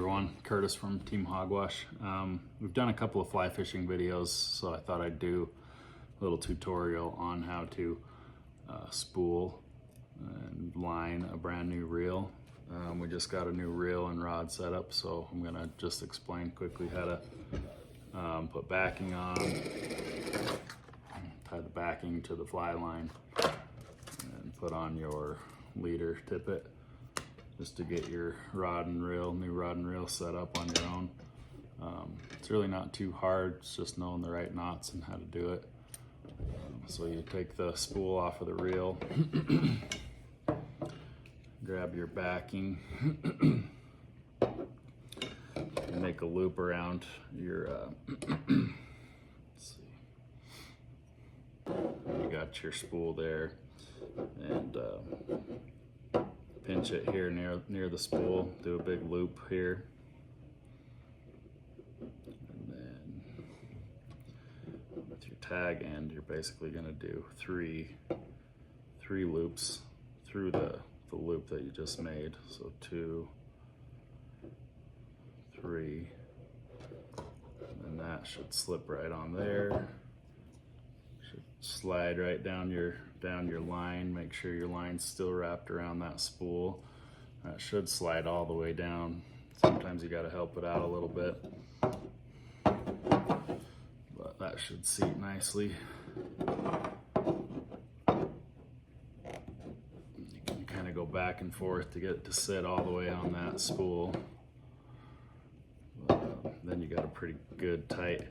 everyone, Curtis from Team Hogwash. We've done a couple of fly fishing videos, so I thought I'd do a little tutorial on how to spool and line a brand new reel. We just got a new reel and rod setup, so I'm gonna just explain quickly how to put backing on, tie the backing to the fly line, and put on your leader tippet, just to get your new rod and reel set up on your own. It's really not too hard, it's just knowing the right knots and how to do it. So you take the spool off of the reel, grab your backing, and make a loop around your, let's see, you got your spool there, and pinch it here near the spool, do a big loop here, and then with your tag end you're basically going to do three loops through the loop that you just made. So 2, 3, and that should slip right on there, should slide right down your line. Make sure your line's still wrapped around that spool. That should slide all the way down. Sometimes you got to help it out a little bit, but that should seat nicely. You can kind of go back and forth to get it to sit all the way on that spool. Then you got a pretty good tight.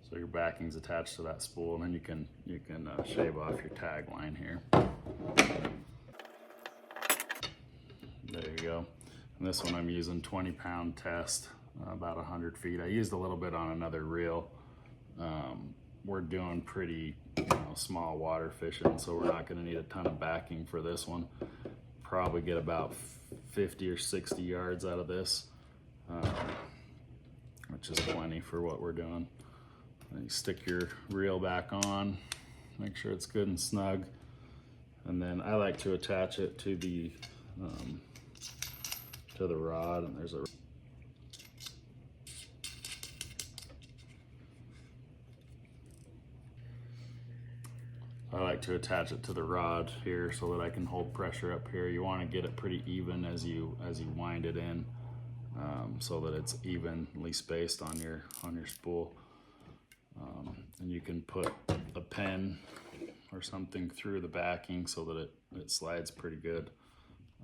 So your backing's attached to that spool, and then you can shave off your tag line here. There you go. And this one I'm using 20-pound test, about 100 feet. I used a little bit on another reel. We're doing pretty small water fishing, so we're not going to need a ton of backing for this one. Probably get about 50 or 60 yards out of this, which is plenty for what we're doing. And you stick your reel back on, make sure it's good and snug, and then I like to attach it to the rod. And there's a I like to attach it to the rod here so that I can hold pressure up here. You want to get it pretty even as you wind it in, so that it's evenly spaced on your spool. And you can put a pen or something through the backing so that it slides pretty good.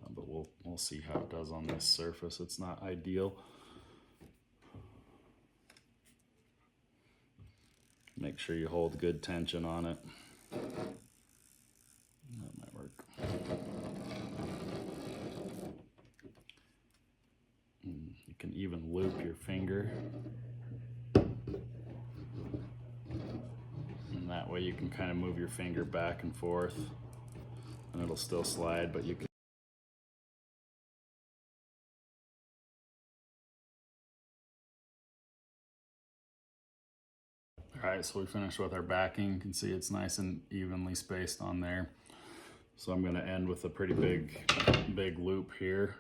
But we'll see how it does on this surface. It's not ideal. Make sure you hold good tension on it. That might work. You can even loop your finger. And that way you can kind of move your finger back and forth, and it'll still slide, but you can. All right, so we finished with our backing. You can see it's nice and evenly spaced on there. So I'm gonna end with a pretty big loop here.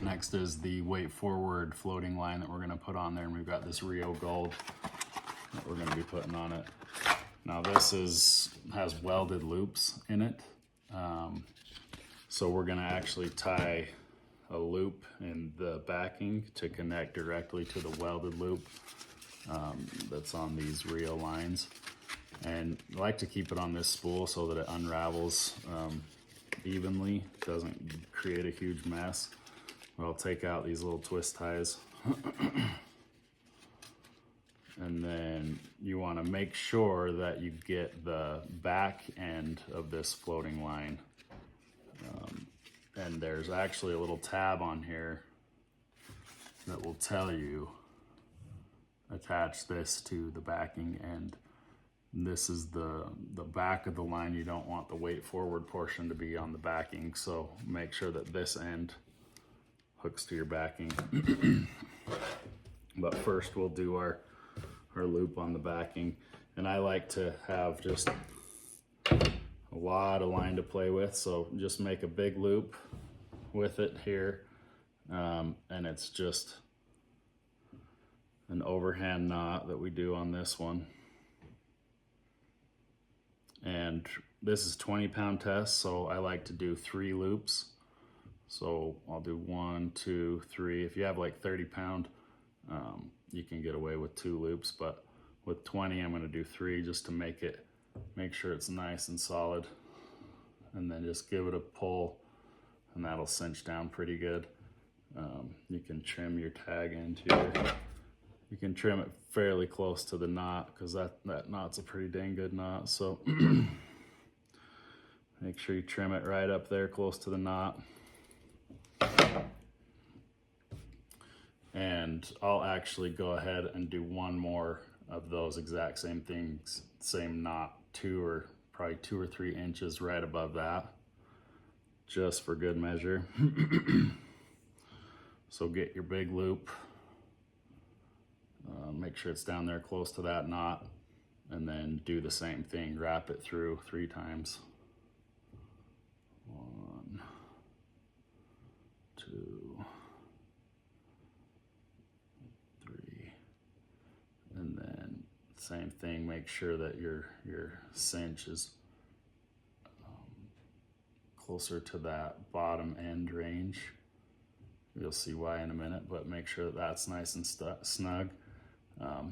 Next is the weight forward floating line that we're gonna put on there, and we've got this Rio Gold that we're gonna be putting on it. Now this has welded loops in it. So we're gonna actually tie a loop in the backing to connect directly to the welded loop that's on these Rio lines. And I like to keep it on this spool so that it unravels evenly, doesn't create a huge mess. But I'll take out these little twist ties. And then you want to make sure that you get the back end of this floating line. And there's actually a little tab on here that will tell you attach this to the backing end. This is the back of the line. You don't want the weight forward portion to be on the backing, so make sure that this end hooks to your backing. But first we'll do our loop on the backing, and I like to have just a lot of line to play with, so just make a big loop with it here, and it's just an overhand knot that we do on this one. And this is 20-pound test, so I like to do 3 loops. So I'll do 1, 2, 3. If you have like 30-pound, you can get away with 2 loops, but with 20, I'm gonna do 3 just to make sure it's nice and solid. And then just give it a pull, and that'll cinch down pretty good. You can trim your tag end here. You can trim it fairly close to the knot, because that knot's a pretty dang good knot. So make sure you trim it right up there close to the knot. And I'll actually go ahead and do 1 more of those exact same things, same knot, probably 2 or 3 inches right above that, just for good measure. So get your big loop, make sure it's down there close to that knot, and then do the same thing, wrap it through 3 times. 1, 2, 3, and then same thing, make sure that your cinch is closer to that bottom end range. You'll see why in a minute, but make sure that that's nice and snug.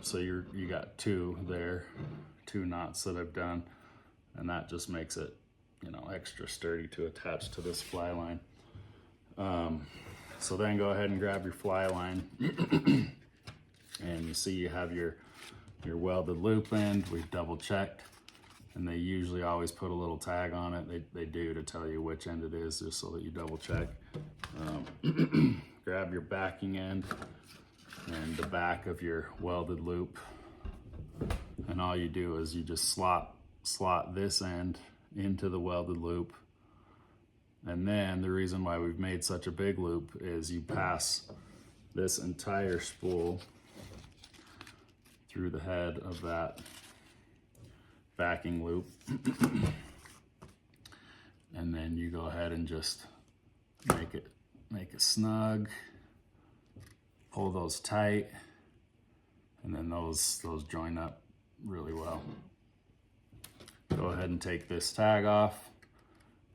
So you got 2 there, 2 knots that I've done, and that just makes it, you know, extra sturdy to attach to this fly line. So then go ahead and grab your fly line, and you see you have your welded loop end. We've double checked, and they usually always put a little tag on it. They do, to tell you which end it is, just so that you double check. Grab your backing end and the back of your welded loop, and all you do is you just slot this end into the welded loop. And then the reason why we've made such a big loop is you pass this entire spool through the head of that backing loop. And then you go ahead and just make it snug, pull those tight, and then those join up really well. Go ahead and take this tag off,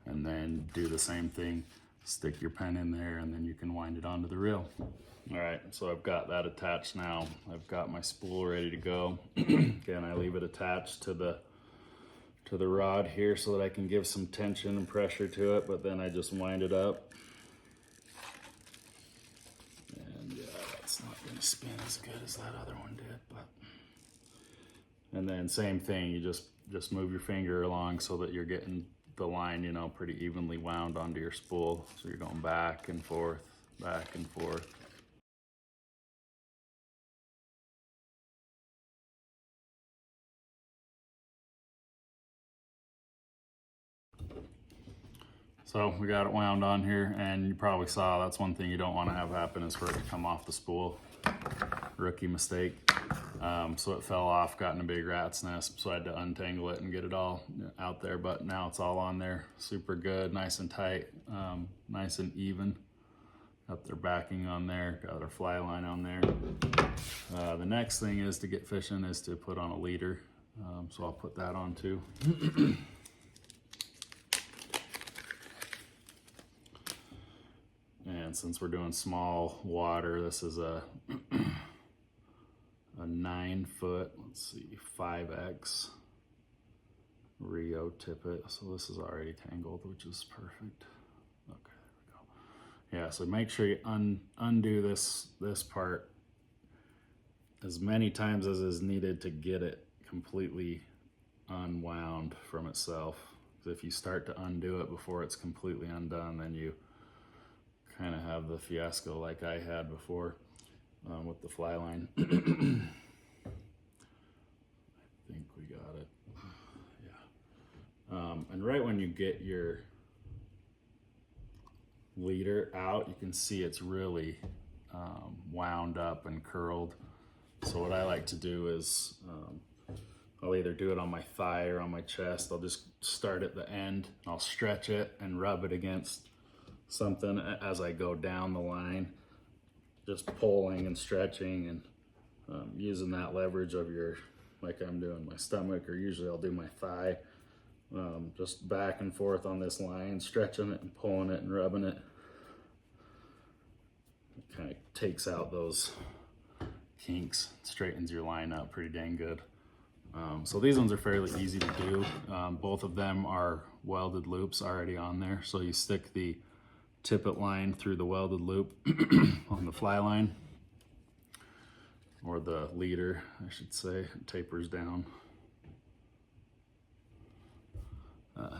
and then do the same thing. Stick your pen in there, and then you can wind it onto the reel. All right, so I've got that attached now. I've got my spool ready to go. Again, I leave it attached to the rod here so that I can give some tension and pressure to it, but then I just wind it up. And yeah, that's not gonna spin as good as that other one did, but. And then same thing, you just move your finger along so that you're getting the line, you know, pretty evenly wound onto your spool. So you're going back and forth, back and forth. So we got it wound on here, and you probably saw that's one thing you don't want to have happen is for it to come off the spool. Rookie mistake. So it fell off, got in a big rat's nest, so I had to untangle it and get it all out there, but now it's all on there. Super good, nice and tight, nice and even. Got their backing on there, got our fly line on there. The next thing is to get fishing is to put on a leader, so I'll put that on too. And since we're doing small water, this is a 9-foot, let's see, 5X Rio tippet. So this is already tangled, which is perfect. Okay, there we go. Yeah, so make sure you undo this part as many times as is needed to get it completely unwound from itself. Because if you start to undo it before it's completely undone, then you kind of have the fiasco like I had before with the fly line. I think we got it. Yeah. And right when you get your leader out, you can see it's really wound up and curled. So what I like to do is I'll either do it on my thigh or on my chest. I'll just start at the end. I'll stretch it and rub it against something as I go down the line, just pulling and stretching and using that leverage of your, like I'm doing my stomach, or usually I'll do my thigh, just back and forth on this line, stretching it and pulling it and rubbing it. It kind of takes out those kinks, straightens your line up pretty dang good. So these ones are fairly easy to do. Both of them are welded loops already on there. So you stick the tippet line through the welded loop on the fly line, or the leader, I should say. It tapers down.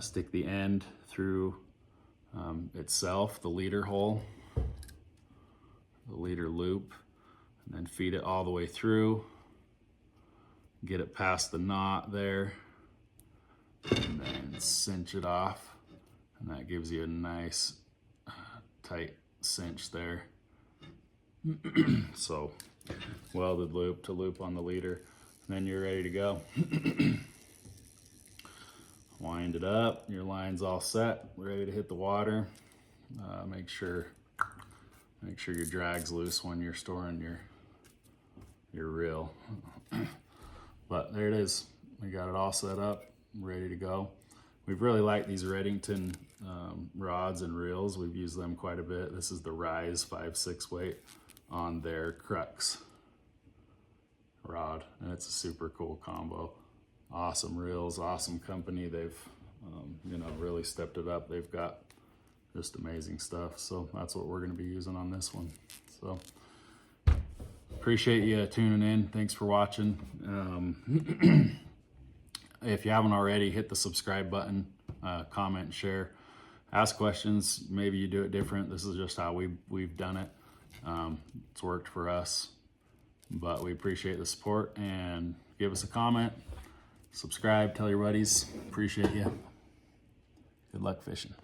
Stick the end through itself, the leader hole, the leader loop, and then feed it all the way through. Get it past the knot there, and then cinch it off, and that gives you a nice tight cinch there. So welded loop to loop on the leader, and then you're ready to go. Wind it up, your line's all set, ready to hit the water. Make sure your drag's loose when you're storing your reel. But there it is. We got it all set up, ready to go. We've really liked these Redington rods and reels. We've used them quite a bit. This is the Rise 5/6 weight on their Crux rod, and it's a super cool combo. Awesome reels, awesome company. They've really stepped it up. They've got just amazing stuff. So that's what we're going to be using on this one. So appreciate you tuning in. Thanks for watching. If you haven't already, hit the subscribe button, comment, share, ask questions. Maybe you do it different. This is just how we've done it. It's worked for us, but we appreciate the support, and give us a comment, subscribe, tell your buddies. Appreciate you. Good luck fishing.